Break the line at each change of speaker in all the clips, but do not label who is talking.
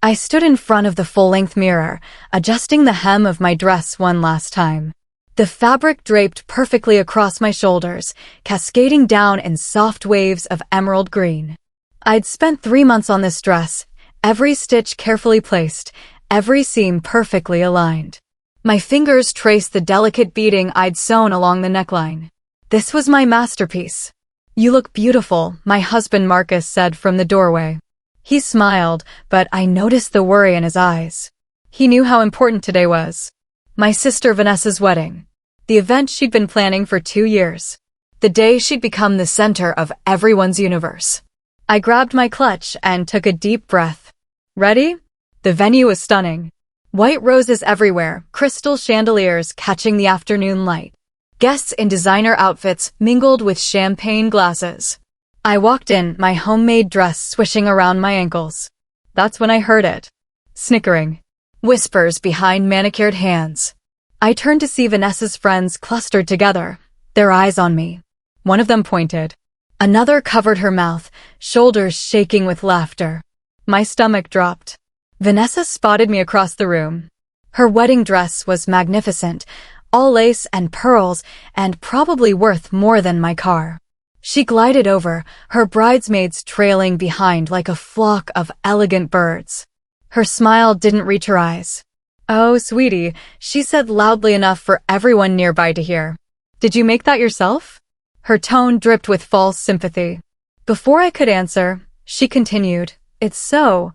I stood in front of the full-length mirror, adjusting the hem of my dress one last time. The fabric draped perfectly across my shoulders, cascading down in soft waves of emerald green. I'd spent 3 months on this dress, every stitch carefully placed, every seam perfectly aligned. My fingers traced the delicate beading I'd sewn along the neckline. This was my masterpiece. "You look beautiful," my husband Marcus said from the doorway. He smiled, but I noticed the worry in his eyes. He knew how important today was. My sister Vanessa's wedding. The event she'd been planning for 2 years. The day she'd become the center of everyone's universe. I grabbed my clutch and took a deep breath. Ready? The venue was stunning. White roses everywhere, crystal chandeliers catching the afternoon light. Guests in designer outfits mingled with champagne glasses. I walked in, my homemade dress swishing around my ankles. That's when I heard it. Snickering. Whispers behind manicured hands. I turned to see Vanessa's friends clustered together, their eyes on me. One of them pointed. Another covered her mouth, shoulders shaking with laughter. My stomach dropped. Vanessa spotted me across the room. Her wedding dress was magnificent, all lace and pearls, and probably worth more than my car. She glided over, her bridesmaids trailing behind like a flock of elegant birds. Her smile didn't reach her eyes. "Oh, sweetie," she said loudly enough for everyone nearby to hear. "Did you make that yourself?" Her tone dripped with false sympathy. Before I could answer, she continued, "It's so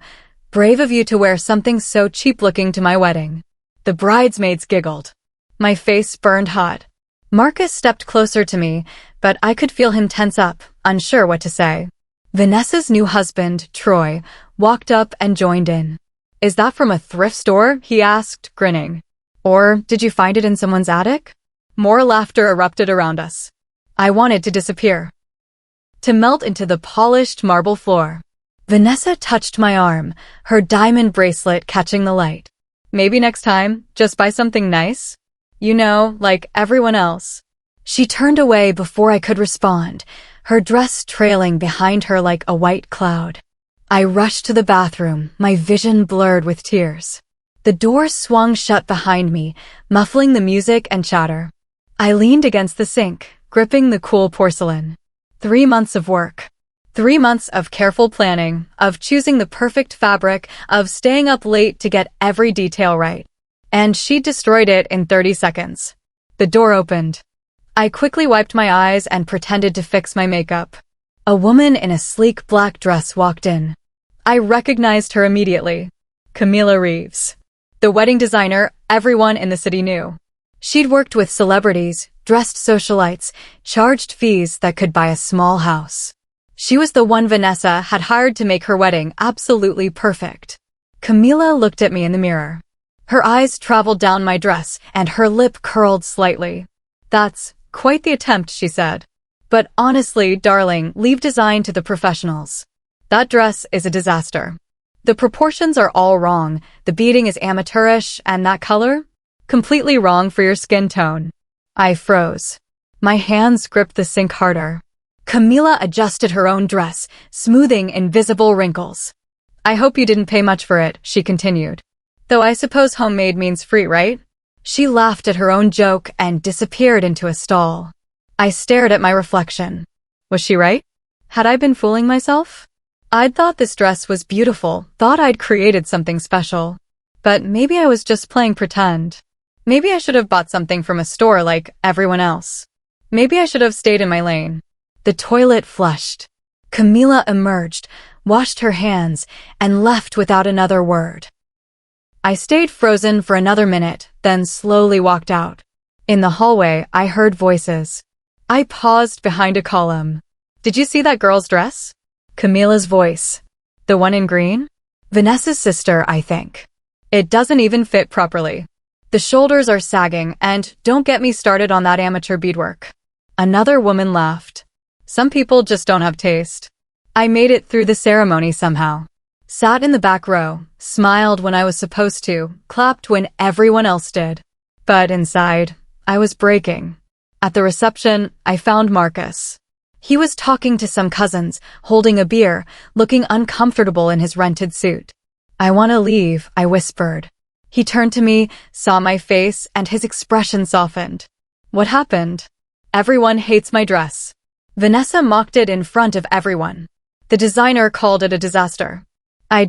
brave of you to wear something so cheap-looking to my wedding." The bridesmaids giggled. My face burned hot. Marcus stepped closer to me, but I could feel him tense up, unsure what to say. Vanessa's new husband, Troy, walked up and joined in. "Is that from a thrift store?" he asked, grinning. "Or did you find it in someone's attic?" More laughter erupted around us. I wanted to disappear, to melt into the polished marble floor. Vanessa touched my arm, her diamond bracelet catching the light. "Maybe next time, just buy something nice? You know, like everyone else." She turned away before I could respond, her dress trailing behind her like a white cloud. I rushed to the bathroom, my vision blurred with tears. The door swung shut behind me, muffling the music and chatter. I leaned against the sink, gripping the cool porcelain. 3 months of work. 3 months of careful planning, of choosing the perfect fabric, of staying up late to get every detail right. And she destroyed it in 30 seconds. The door opened. I quickly wiped my eyes and pretended to fix my makeup. A woman in a sleek black dress walked in. I recognized her immediately. Camila Reeves. The wedding designer everyone in the city knew. She'd worked with celebrities, dressed socialites, charged fees that could buy a small house. She was the one Vanessa had hired to make her wedding absolutely perfect. Camila looked at me in the mirror. Her eyes traveled down my dress, and her lip curled slightly. "That's quite the attempt," she said. "But honestly, darling, leave design to the professionals. That dress is a disaster. The proportions are all wrong, the beading is amateurish, and that color? Completely wrong for your skin tone." I froze. My hands gripped the sink harder. Camila adjusted her own dress, smoothing invisible wrinkles. "I hope you didn't pay much for it," she continued. "Though I suppose homemade means free, right?" She laughed at her own joke and disappeared into a stall. I stared at my reflection. Was she right? Had I been fooling myself? I'd thought this dress was beautiful, thought I'd created something special. But maybe I was just playing pretend. Maybe I should have bought something from a store like everyone else. Maybe I should have stayed in my lane. The toilet flushed. Camila emerged, washed her hands, and left without another word. I stayed frozen for another minute, then slowly walked out. In the hallway, I heard voices. I paused behind a column. "Did you see that girl's dress?" Camila's voice. "The one in green?" "Vanessa's sister, I think. It doesn't even fit properly. The shoulders are sagging, and don't get me started on that amateur beadwork." Another woman laughed. "Some people just don't have taste." I made it through the ceremony somehow. Sat in the back row, smiled when I was supposed to, clapped when everyone else did. But inside, I was breaking. At the reception, I found Marcus. He was talking to some cousins, holding a beer, looking uncomfortable in his rented suit. I want to leave, I whispered. He turned to me, saw my face, and his expression softened. What happened? Everyone hates my dress. Vanessa mocked it in front of everyone. The designer called it a disaster. I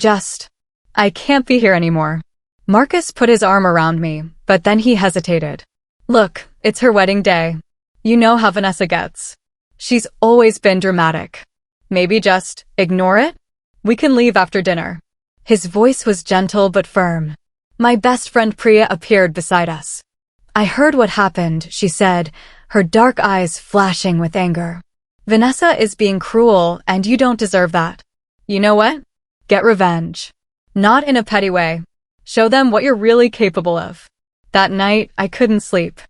can't be here anymore. Marcus put his arm around me, but then he hesitated. Look, it's her wedding day. You know how Vanessa gets. She's always been dramatic. Maybe just ignore it? We can leave after dinner. His voice was gentle but firm. My best friend Priya appeared beside us. I heard what happened, she said, her dark eyes flashing with anger. Vanessa is being cruel, and you don't deserve that. You know what? Get revenge. Not in a petty way. Show them what you're really capable of. That night, I couldn't sleep.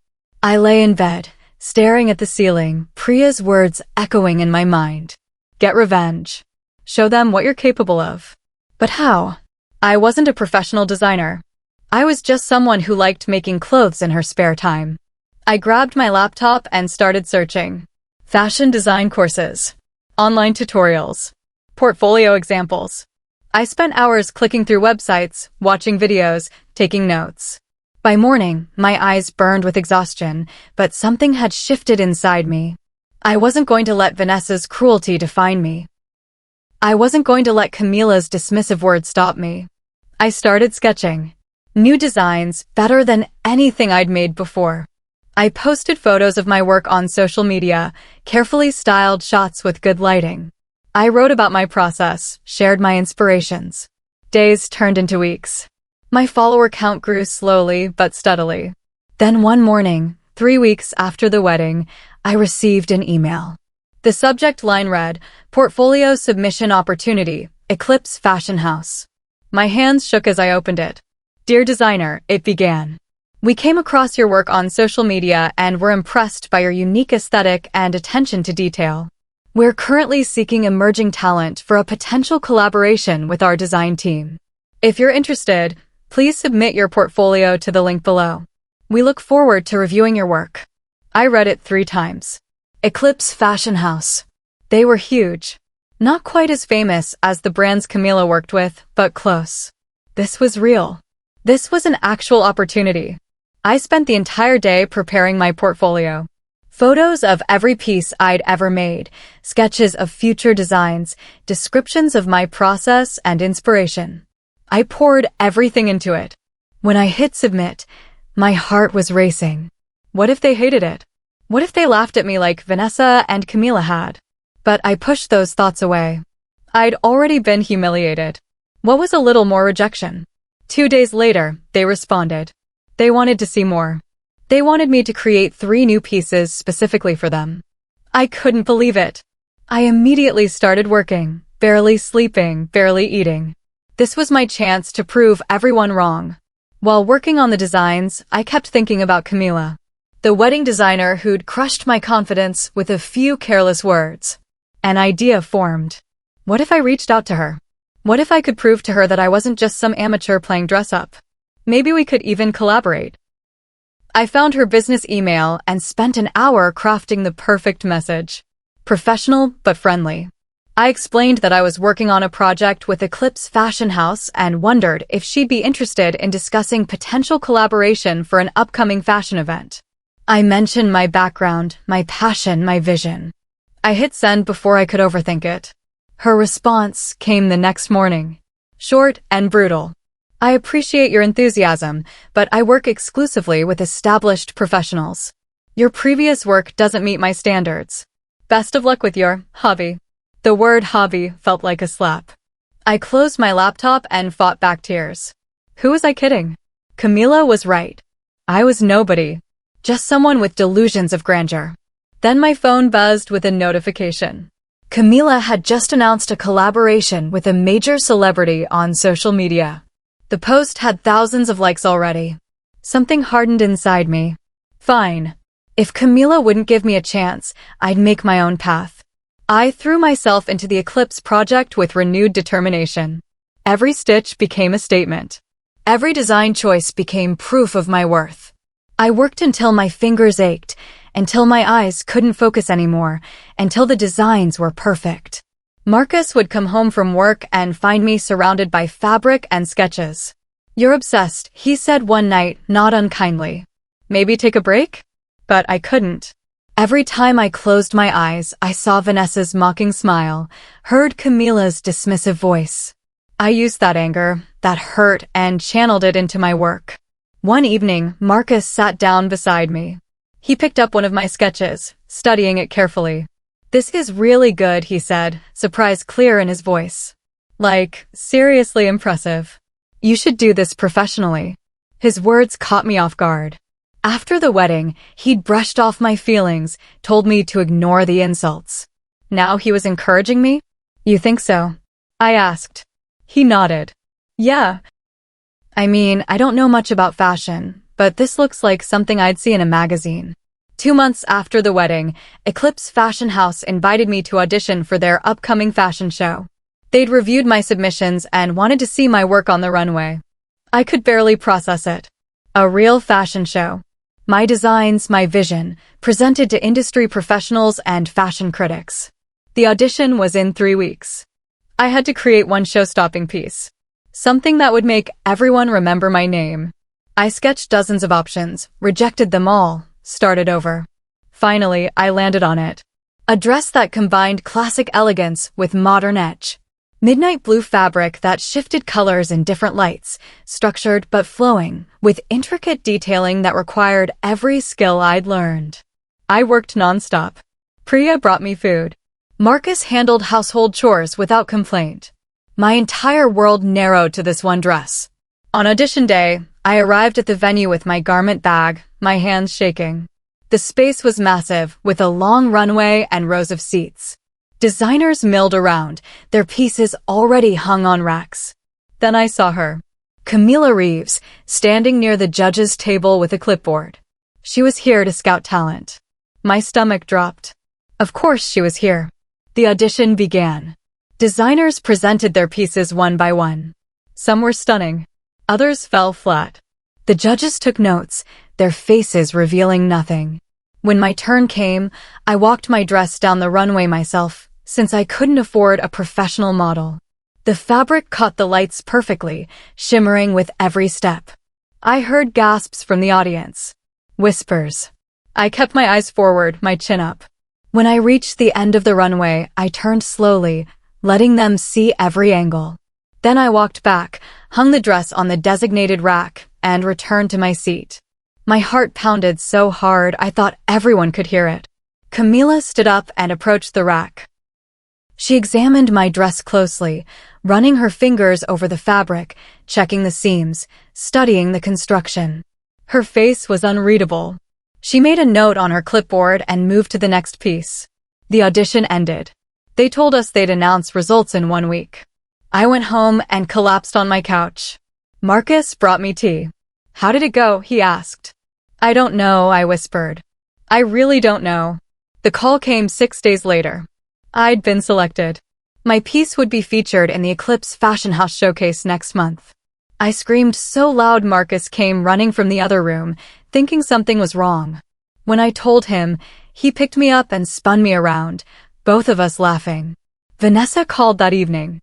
I lay in bed, staring at the ceiling, Priya's words echoing in my mind. Get revenge. Show them what you're capable of. But how? I wasn't a professional designer. I was just someone who liked making clothes in her spare time. I grabbed my laptop and started searching. Fashion design courses. Online tutorials. Portfolio examples. I spent hours clicking through websites, watching videos, taking notes. By morning, my eyes burned with exhaustion, but something had shifted inside me. I wasn't going to let Vanessa's cruelty define me. I wasn't going to let Camila's dismissive words stop me. I started sketching. New designs, better than anything I'd made before. I posted photos of my work on social media, carefully styled shots with good lighting. I wrote about my process, shared my inspirations. Days turned into weeks. My follower count grew slowly but steadily. Then one morning, 3 weeks after the wedding, I received an email. The subject line read, Portfolio Submission Opportunity, Eclipse Fashion House. My hands shook as I opened it. Dear designer, it began. We came across your work on social media and were impressed by your unique aesthetic and attention to detail. We're currently seeking emerging talent for a potential collaboration with our design team. If you're interested, please submit your portfolio to the link below. We look forward to reviewing your work. I read it 3 times. Eclipse Fashion House. They were huge. Not quite as famous as the brands Camila worked with, but close. This was real. This was an actual opportunity. I spent the entire day preparing my portfolio. Photos of every piece I'd ever made, sketches of future designs, descriptions of my process and inspiration. I poured everything into it. When I hit submit, my heart was racing. What if they hated it? What if they laughed at me like Vanessa and Camila had? But I pushed those thoughts away. I'd already been humiliated. What was a little more rejection? 2 days later, they responded. They wanted to see more. They wanted me to create 3 new pieces specifically for them. I couldn't believe it. I immediately started working, barely sleeping, barely eating. This was my chance to prove everyone wrong. While working on the designs, I kept thinking about Camila, the wedding designer who'd crushed my confidence with a few careless words. An idea formed. What if I reached out to her? What if I could prove to her that I wasn't just some amateur playing dress-up? Maybe we could even collaborate. I found her business email and spent an hour crafting the perfect message. Professional but friendly. I explained that I was working on a project with Eclipse Fashion House and wondered if she'd be interested in discussing potential collaboration for an upcoming fashion event. I mentioned my background, my passion, my vision. I hit send before I could overthink it. Her response came the next morning. Short and brutal. I appreciate your enthusiasm, but I work exclusively with established professionals. Your previous work doesn't meet my standards. Best of luck with your hobby. The word hobby felt like a slap. I closed my laptop and fought back tears. Who was I kidding? Camila was right. I was nobody. Just someone with delusions of grandeur. Then my phone buzzed with a notification. Camila had just announced a collaboration with a major celebrity on social media. The post had thousands of likes already. Something hardened inside me. Fine. If Camila wouldn't give me a chance, I'd make my own path. I threw myself into the Eclipse project with renewed determination. Every stitch became a statement. Every design choice became proof of my worth. I worked until my fingers ached, until my eyes couldn't focus anymore, until the designs were perfect. Marcus would come home from work and find me surrounded by fabric and sketches. "You're obsessed," he said one night, not unkindly. "Maybe take a break?" But I couldn't. Every time I closed my eyes, I saw Vanessa's mocking smile, heard Camila's dismissive voice. I used that anger, that hurt, and channeled it into my work. One evening, Marcus sat down beside me. He picked up one of my sketches, studying it carefully. "This is really good," he said, surprise clear in his voice. "Like, seriously impressive. You should do this professionally." His words caught me off guard. After the wedding, he'd brushed off my feelings, told me to ignore the insults. Now he was encouraging me? "You think so?" I asked. He nodded. "Yeah. I mean, I don't know much about fashion, but this looks like something I'd see in a magazine." 2 months after the wedding, Eclipse Fashion House invited me to audition for their upcoming fashion show. They'd reviewed my submissions and wanted to see my work on the runway. I could barely process it. A real fashion show. My designs, my vision, presented to industry professionals and fashion critics. The audition was in 3 weeks. I had to create one show-stopping piece. Something that would make everyone remember my name. I sketched dozens of options, rejected them all, started over. Finally, I landed on it. A dress that combined classic elegance with modern edge. Midnight blue fabric that shifted colors in different lights, structured but flowing, with intricate detailing that required every skill I'd learned. I worked nonstop. Priya brought me food. Marcus handled household chores without complaint. My entire world narrowed to this one dress. On audition day, I arrived at the venue with my garment bag, my hands shaking. The space was massive, with a long runway and rows of seats. Designers milled around, their pieces already hung on racks. Then I saw her. Camila Reeves, standing near the judges' table with a clipboard. She was here to scout talent. My stomach dropped. Of course she was here. The audition began. Designers presented their pieces one by one. Some were stunning. Others fell flat. The judges took notes, their faces revealing nothing. When my turn came, I walked my dress down the runway myself, since I couldn't afford a professional model. The fabric caught the lights perfectly, shimmering with every step. I heard gasps from the audience. Whispers. I kept my eyes forward, my chin up. When I reached the end of the runway, I turned slowly, letting them see every angle. Then I walked back, hung the dress on the designated rack, and returned to my seat. My heart pounded so hard I thought everyone could hear it. Camila stood up and approached the rack. She examined my dress closely, running her fingers over the fabric, checking the seams, studying the construction. Her face was unreadable. She made a note on her clipboard and moved to the next piece. The audition ended. They told us they'd announce results in 1 week. I went home and collapsed on my couch. Marcus brought me tea. "How did it go?" he asked. "I don't know," I whispered. "I really don't know." The call came 6 days later. I'd been selected. My piece would be featured in the Eclipse Fashion House showcase next month. I screamed so loud Marcus came running from the other room, thinking something was wrong. When I told him, he picked me up and spun me around, both of us laughing. Vanessa called that evening.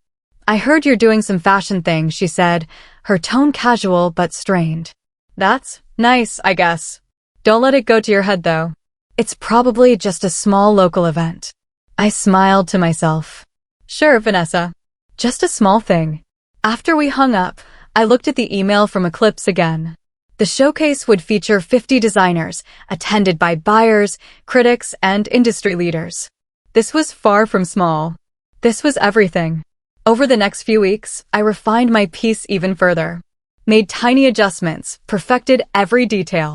"I heard you're doing some fashion thing," she said, her tone casual but strained. "That's nice, I guess. Don't let it go to your head, though. It's probably just a small local event." I smiled to myself. "Sure, Vanessa. Just a small thing." After we hung up, I looked at the email from Eclipse again. The showcase would feature 50 designers, attended by buyers, critics, and industry leaders. This was far from small. This was everything. Over the next few weeks, I refined my piece even further. Made tiny adjustments, perfected every detail.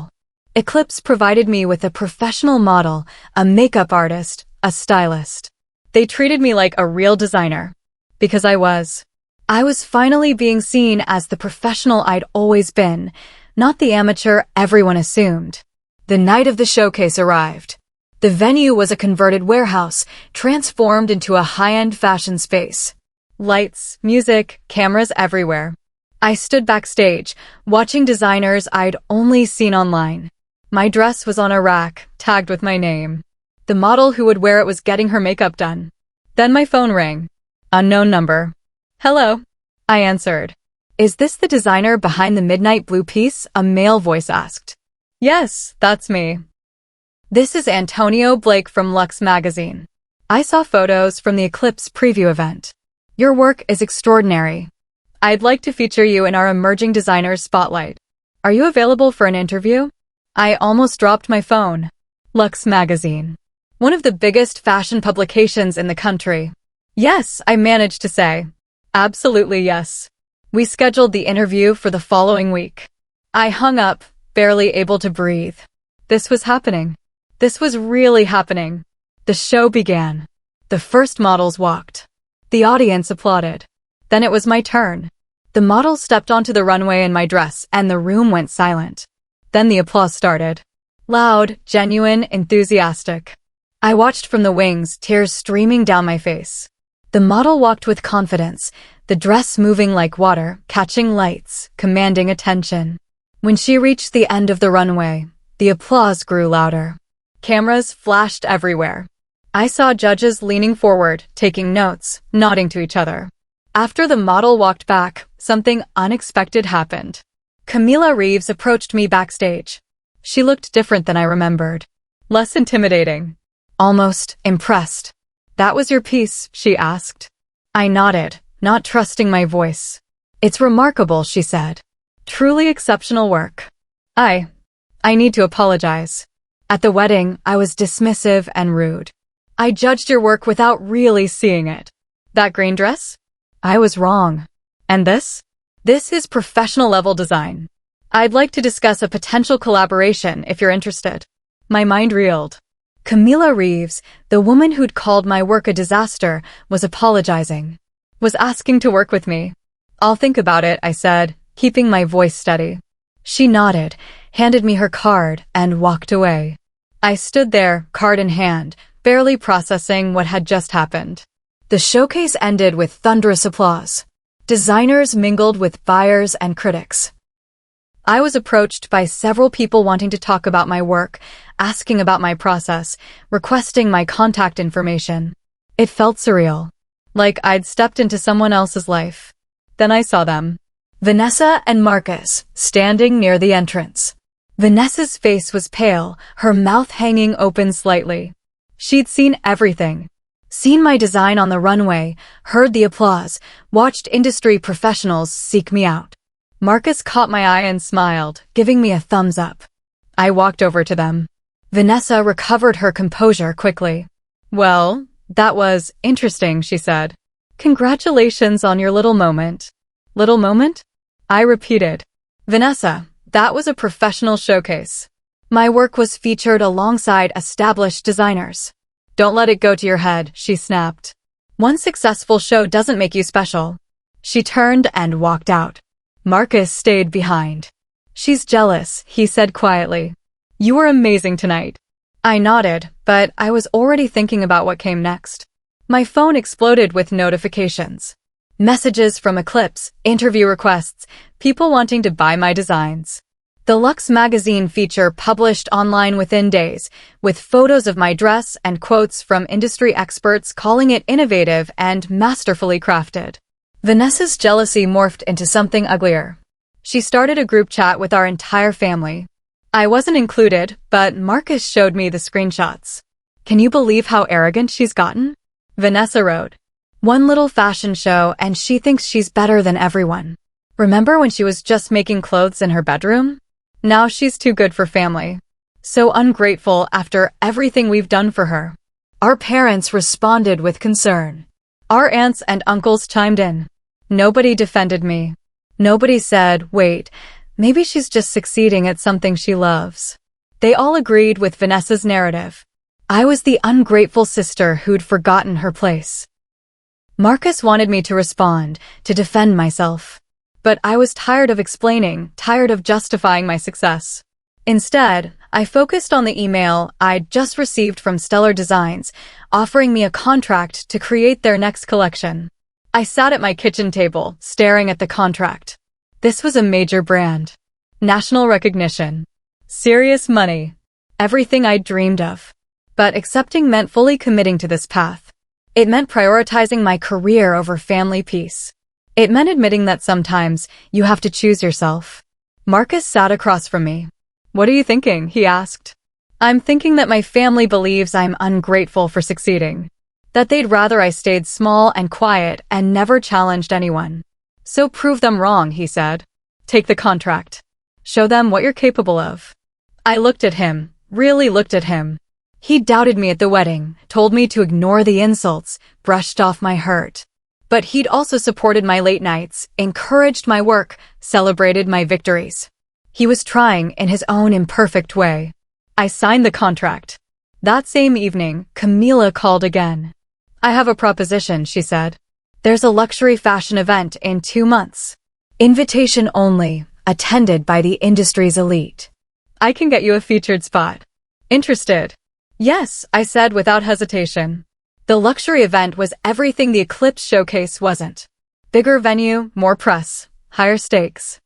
Eclipse provided me with a professional model, a makeup artist, a stylist. They treated me like a real designer. Because I was. I was finally being seen as the professional I'd always been, not the amateur everyone assumed. The night of the showcase arrived. The venue was a converted warehouse, transformed into a high-end fashion space. Lights, music, cameras everywhere. I stood backstage, watching designers I'd only seen online. My dress was on a rack, tagged with my name. The model who would wear it was getting her makeup done. Then my phone rang. Unknown number. Hello. I answered. Is this the designer behind the midnight blue piece? A male voice asked. Yes, that's me. This is Antonio Blake from Lux magazine. I saw photos from the Eclipse preview event. Your work is extraordinary. I'd like to feature you in our Emerging Designers Spotlight. Are you available for an interview? I almost dropped my phone. Lux magazine. One of the biggest fashion publications in the country. Yes, I managed to say. Absolutely yes. We scheduled the interview for the following week. I hung up, barely able to breathe. This was happening. This was really happening. The show began. The first models walked. The audience applauded. Then it was my turn. The models stepped onto the runway in my dress and the room went silent. Then the applause started. Loud, genuine, enthusiastic. I watched from the wings, tears streaming down my face. The model walked with confidence, the dress moving like water, catching lights, commanding attention. When she reached the end of the runway, the applause grew louder. Cameras flashed everywhere. I saw judges leaning forward, taking notes, nodding to each other. After the model walked back, something unexpected happened. Camila Reeves approached me backstage. She looked different than I remembered. Less intimidating. Almost impressed. That was your piece, she asked. I nodded, not trusting my voice. It's remarkable, she said. Truly exceptional work. I need to apologize. At the wedding, I was dismissive and rude. I judged your work without really seeing it. That green dress? I was wrong. And this? This is professional level design. I'd like to discuss a potential collaboration if you're interested. My mind reeled. Camila Reeves, the woman who'd called my work a disaster, was apologizing. Was asking to work with me. I'll think about it, I said, keeping my voice steady. She nodded, handed me her card, and walked away. I stood there, card in hand, barely processing what had just happened. The showcase ended with thunderous applause. Designers mingled with buyers and critics. I was approached by several people wanting to talk about my work, asking about my process, requesting my contact information. It felt surreal, like I'd stepped into someone else's life. Then I saw them. Vanessa and Marcus, standing near the entrance. Vanessa's face was pale, her mouth hanging open slightly. She'd seen everything. Seen my design on the runway, heard the applause, watched industry professionals seek me out. Marcus caught my eye and smiled, giving me a thumbs up. I walked over to them. Vanessa recovered her composure quickly. Well, that was interesting, she said. Congratulations on your little moment. Little moment? I repeated. Vanessa, that was a professional showcase. My work was featured alongside established designers. Don't let it go to your head, she snapped. One successful show doesn't make you special. She turned and walked out. Marcus stayed behind. She's jealous, he said quietly. You were amazing tonight. I nodded, but I was already thinking about what came next. My phone exploded with notifications. Messages from Eclipse, interview requests, people wanting to buy my designs. The Lux magazine feature published online within days, with photos of my dress and quotes from industry experts calling it innovative and masterfully crafted. Vanessa's jealousy morphed into something uglier. She started a group chat with our entire family. I wasn't included, but Marcus showed me the screenshots. Can you believe how arrogant she's gotten? Vanessa wrote. One little fashion show and she thinks she's better than everyone. Remember when she was just making clothes in her bedroom? Now she's too good for family. So ungrateful after everything we've done for her. Our parents responded with concern. Our aunts and uncles chimed in. Nobody defended me. Nobody said, wait, maybe she's just succeeding at something she loves. They all agreed with Vanessa's narrative. I was the ungrateful sister who'd forgotten her place. Marcus wanted me to respond, to defend myself. But I was tired of explaining, tired of justifying my success. Instead, I focused on the email I'd just received from Stellar Designs, offering me a contract to create their next collection. I sat at my kitchen table, staring at the contract. This was a major brand. National recognition. Serious money. Everything I'd dreamed of. But accepting meant fully committing to this path. It meant prioritizing my career over family peace. It meant admitting that sometimes you have to choose yourself. Marcus sat across from me. "What are you thinking?" he asked. "I'm thinking that my family believes I'm ungrateful for succeeding. That they'd rather I stayed small and quiet and never challenged anyone. So prove them wrong," he said. "Take the contract. Show them what you're capable of." I looked at him, really looked at him. He doubted me at the wedding, told me to ignore the insults, brushed off my hurt. But he'd also supported my late nights, encouraged my work, celebrated my victories. He was trying in his own imperfect way. I signed the contract. That same evening, Camila called again. "I have a proposition," she said. "There's a luxury fashion event in 2 months. Invitation only, attended by the industry's elite. I can get you a featured spot. Interested?" "Yes," I said without hesitation. The luxury event was everything the Eclipse showcase wasn't. Bigger venue, more press, higher stakes.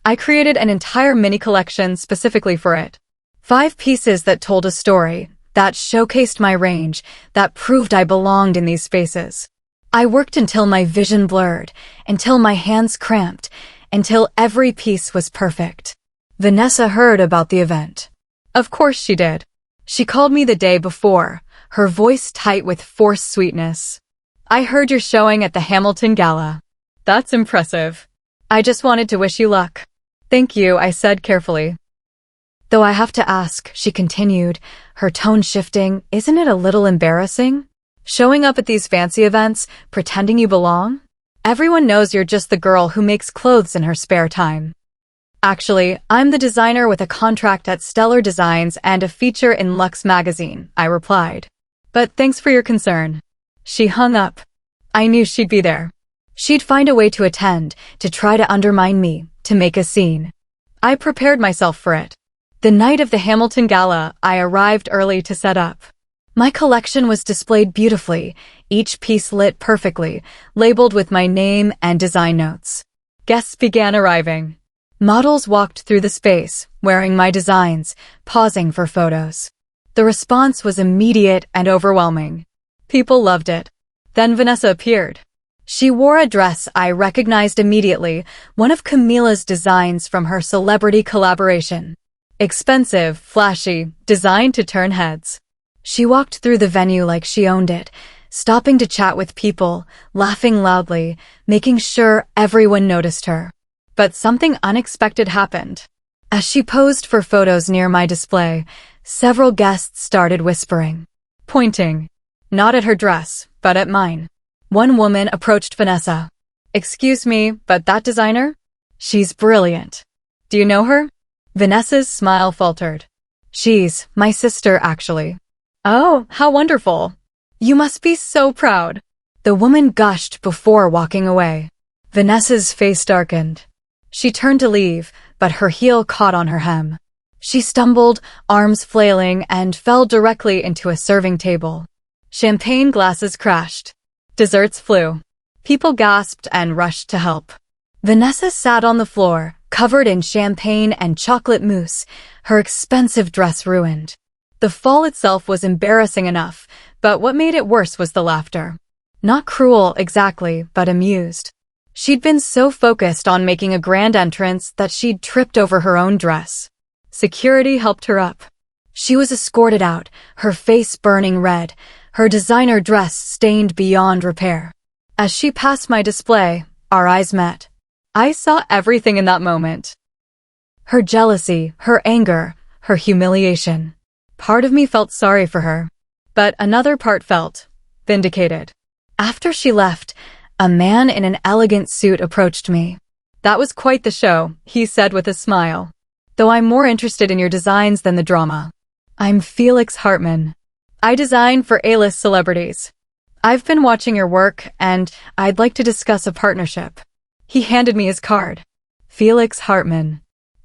I created an entire mini collection specifically for it. 5 pieces that told a story, that showcased my range, that proved I belonged in these spaces. I worked until my vision blurred, until my hands cramped, until every piece was perfect. Vanessa heard about the event. Of course she did. She called me the day before, her voice tight with forced sweetness. "I heard you're showing at the Hamilton Gala. That's impressive. I just wanted to wish you luck." "Thank you," I said carefully. "Though I have to ask," she continued, her tone shifting, "isn't it a little embarrassing? Showing up at these fancy events, pretending you belong? Everyone knows you're just the girl who makes clothes in her spare time." "Actually, I'm the designer with a contract at Stellar Designs and a feature in Luxe magazine," I replied. "But thanks for your concern." She hung up. I knew she'd be there. She'd find a way to attend, to try to undermine me, to make a scene. I prepared myself for it. The night of the Hamilton Gala, I arrived early to set up. My collection was displayed beautifully, each piece lit perfectly, labeled with my name and design notes. Guests began arriving. Models walked through the space, wearing my designs, pausing for photos. The response was immediate and overwhelming. People loved it. Then Vanessa appeared. She wore a dress I recognized immediately, one of Camila's designs from her celebrity collaboration. Expensive, flashy, designed to turn heads. She walked through the venue like she owned it, stopping to chat with people, laughing loudly, making sure everyone noticed her. But something unexpected happened. As she posed for photos near my display, several guests started whispering, pointing, not at her dress, but at mine. One woman approached Vanessa. "Excuse me, but that designer? She's brilliant. Do you know her?" Vanessa's smile faltered. "She's my sister, actually." "Oh, how wonderful. You must be so proud." The woman gushed before walking away. Vanessa's face darkened. She turned to leave, but her heel caught on her hem. She stumbled, arms flailing, and fell directly into a serving table. Champagne glasses crashed. Desserts flew. People gasped and rushed to help. Vanessa sat on the floor, covered in champagne and chocolate mousse, her expensive dress ruined. The fall itself was embarrassing enough, but what made it worse was the laughter. Not cruel, exactly, but amused. She'd been so focused on making a grand entrance that she'd tripped over her own dress. Security helped her up. She was escorted out, her face burning red, her designer dress stained beyond repair. As she passed my display, our eyes met. I saw everything in that moment. Her jealousy, her anger, her humiliation. Part of me felt sorry for her, but another part felt vindicated. After she left, a man in an elegant suit approached me. "That was quite the show," he said with a smile. "Though I'm more interested in your designs than the drama. I'm Felix Hartman. I design for A-list celebrities. I've been watching your work, and I'd like to discuss a partnership." He handed me his card. Felix Hartman.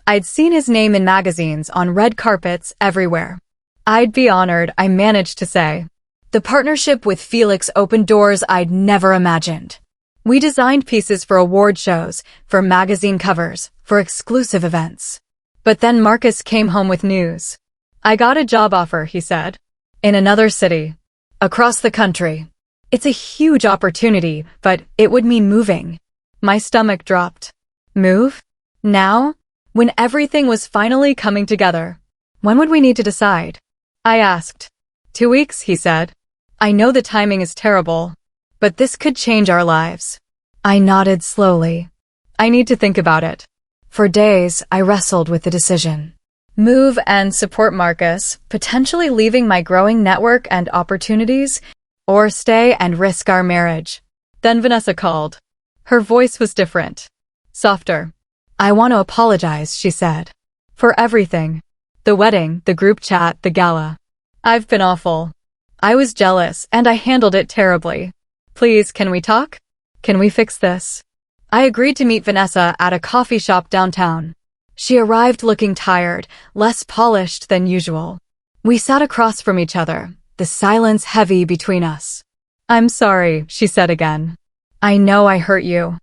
I'd seen his name in magazines, on red carpets, everywhere. "I'd be honored," I managed to say. The partnership with Felix opened doors I'd never imagined. We designed pieces for award shows, for magazine covers, for exclusive events. But then Marcus came home with news. "I got a job offer," he said. "In another city. Across the country. It's a huge opportunity, but it would mean moving. My stomach dropped. Move? Now? When everything was finally coming together. When would we need to decide? I asked. 2 weeks, he said. I know the timing is terrible, but this could change our lives. I nodded slowly. I need to think about it. For days, I wrestled with the decision. Move and support Marcus, potentially leaving my growing network and opportunities, or stay and risk our marriage. Then Vanessa called. Her voice was different. Softer. I want to apologize, she said. For everything. The wedding, the group chat, the gala. I've been awful. I was jealous, and I handled it terribly. Please, can we talk? Can we fix this? I agreed to meet Vanessa at a coffee shop downtown. She arrived looking tired, less polished than usual. We sat across from each other, the silence heavy between us. I'm sorry, she said again. I know I hurt you.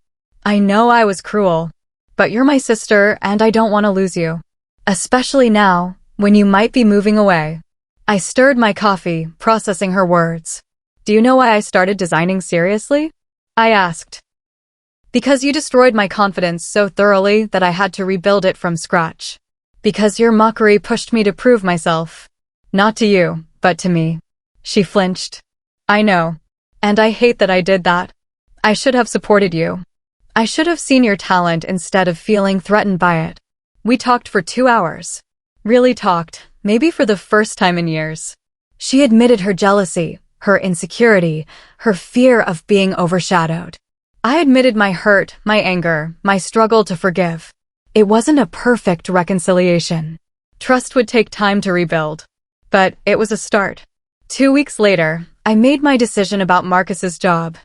I know I was cruel. But you're my sister, and I don't want to lose you. Especially now, when you might be moving away. I stirred my coffee, processing her words. Do you know why I started designing seriously? I asked. Because you destroyed my confidence so thoroughly that I had to rebuild it from scratch. Because your mockery pushed me to prove myself. Not to you, but to me. She flinched. I know. And I hate that I did that. I should have supported you. I should have seen your talent instead of feeling threatened by it. We talked for 2 hours. Really talked, maybe for the first time in years. She admitted her jealousy, her insecurity, her fear of being overshadowed. I admitted my hurt, my anger, my struggle to forgive. It wasn't a perfect reconciliation. Trust would take time to rebuild. But it was a start. 2 weeks later, I made my decision about Marcus's job.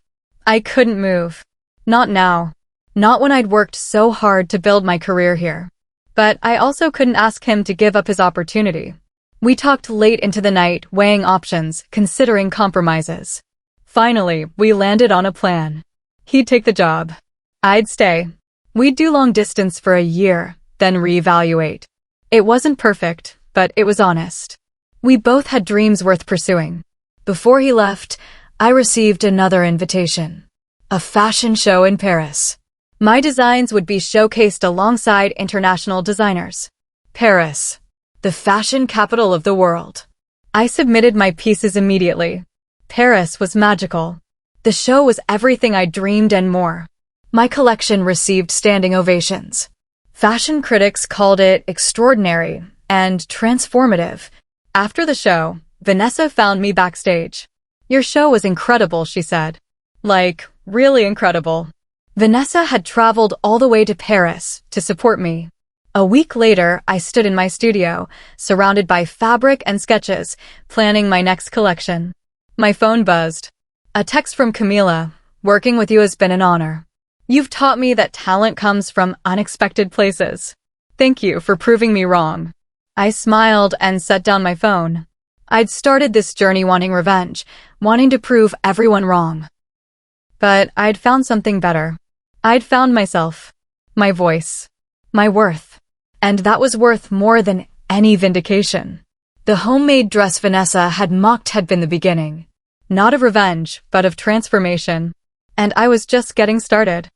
I couldn't move. Not now. Not when I'd worked so hard to build my career here. But I also couldn't ask him to give up his opportunity. We talked late into the night, weighing options, considering compromises. Finally, we landed on a plan. He'd take the job. I'd stay. We'd do long distance for a year, then reevaluate. It wasn't perfect, but it was honest. We both had dreams worth pursuing. Before he left, I received another invitation. A fashion show in Paris. My designs would be showcased alongside international designers. Paris, the fashion capital of the world. I submitted my pieces immediately. Paris was magical. The show was everything I dreamed and more. My collection received standing ovations. Fashion critics called it extraordinary and transformative. After the show, Vanessa found me backstage. Your show was incredible, she said. Like, really incredible. Vanessa had traveled all the way to Paris to support me. A week later, I stood in my studio, surrounded by fabric and sketches, planning my next collection. My phone buzzed. A text from Camila. Working with you has been an honor. You've taught me that talent comes from unexpected places. Thank you for proving me wrong. I smiled and set down my phone. I'd started this journey wanting revenge, wanting to prove everyone wrong. But I'd found something better. I'd found myself, my voice, my worth. And that was worth more than any vindication. The homemade dress Vanessa had mocked had been the beginning. Not of revenge, but of transformation. And I was just getting started.